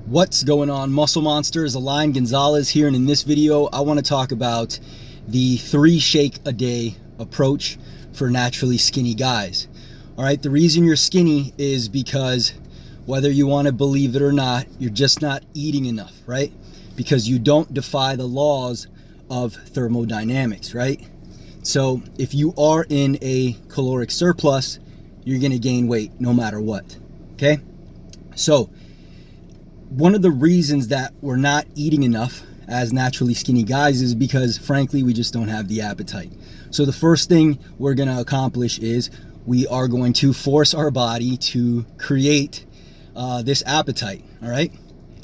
What's going on, muscle monsters? Alain Gonzalez here, and in this video I want to talk about the 3 shake a day approach for naturally skinny guys. All right, the reason you're skinny is because, whether you want to believe it or not, you're just not eating enough, right? Because you don't defy the laws of thermodynamics, right? So if you are in a caloric surplus, you're going to gain weight no matter what. Okay, so one of the reasons that we're not eating enough as naturally skinny guys is because, frankly, we just don't have the appetite. So the first thing we're going to accomplish is we are going to force our body to create this appetite. All right,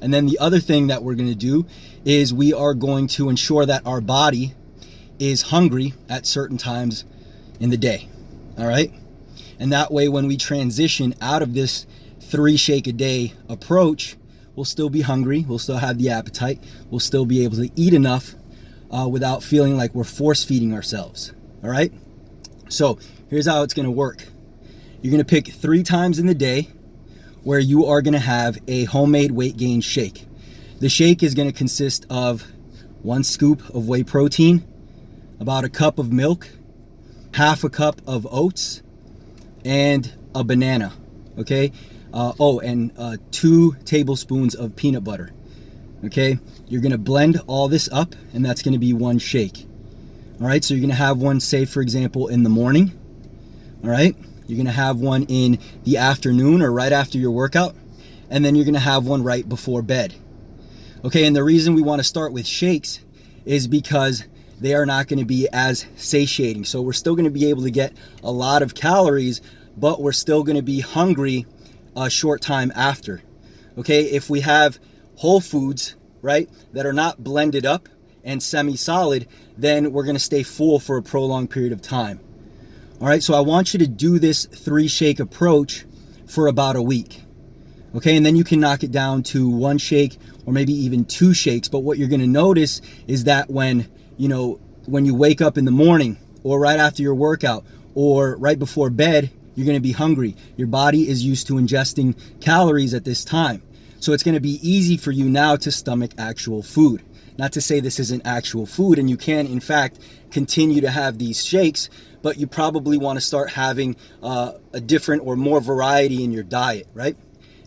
and then the other thing that we're going to do is we are going to ensure that our body is hungry at certain times in the day. All right, and that way when we transition out of this 3 shake a day approach, we'll still be hungry, we'll still have the appetite, we'll still be able to eat enough without feeling like we're force feeding ourselves. All right, so here's how it's going to work. You're going to pick 3 times in the day where you are going to have a homemade weight gain shake. The shake is going to consist of 1 scoop of whey protein, about 1 cup of milk, half a cup of oats, and a banana. Okay, and 2 tablespoons of peanut butter. Okay, you're gonna blend all this up, and that's gonna be 1 shake. All right, so you're gonna have one, say for example, in the morning. All right, you're gonna have one in the afternoon or right after your workout, and then you're gonna have one right before bed. Okay, and the reason we want to start with shakes is because they are not going to be as satiating. So we're still going to be able to get a lot of calories, but we're still going to be hungry a short time after. Okay, if we have whole foods, right, that are not blended up and semi-solid, then we're going to stay full for a prolonged period of time. All right, so I want you to do this 3 shake approach for about a week. Okay, and then you can knock it down to 1 shake or maybe even 2 shakes. But what you're going to notice is that when you wake up in the morning or right after your workout or right before bed, you're going to be hungry. Your body is used to ingesting calories at this time. So it's going to be easy for you now to stomach actual food. Not to say this isn't actual food, and you can, in fact, continue to have these shakes, but you probably want to start having a different or more variety in your diet, right?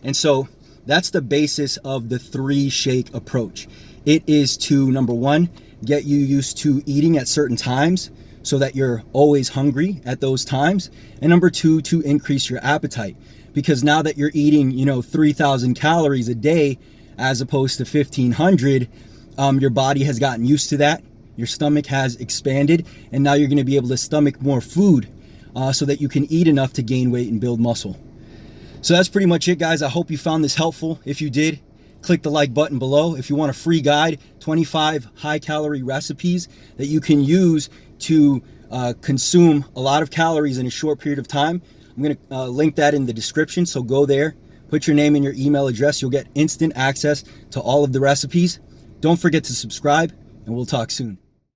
And so that's the basis of the 3 shake approach. It is to, number 1, get you used to eating at certain times so that you're always hungry at those times. And number 2, to increase your appetite. Because now that you're eating, 3,000 calories a day as opposed to 1,500, your body has gotten used to that. Your stomach has expanded, and now you're going to be able to stomach more food so that you can eat enough to gain weight and build muscle. So that's pretty much it, guys. I hope you found this helpful. If you did, click the like button below. If you want a free guide, 25 high-calorie recipes that you can use to consume a lot of calories in a short period of time, I'm going to link that in the description. So go there, put your name and your email address. You'll get instant access to all of the recipes. Don't forget to subscribe, and we'll talk soon.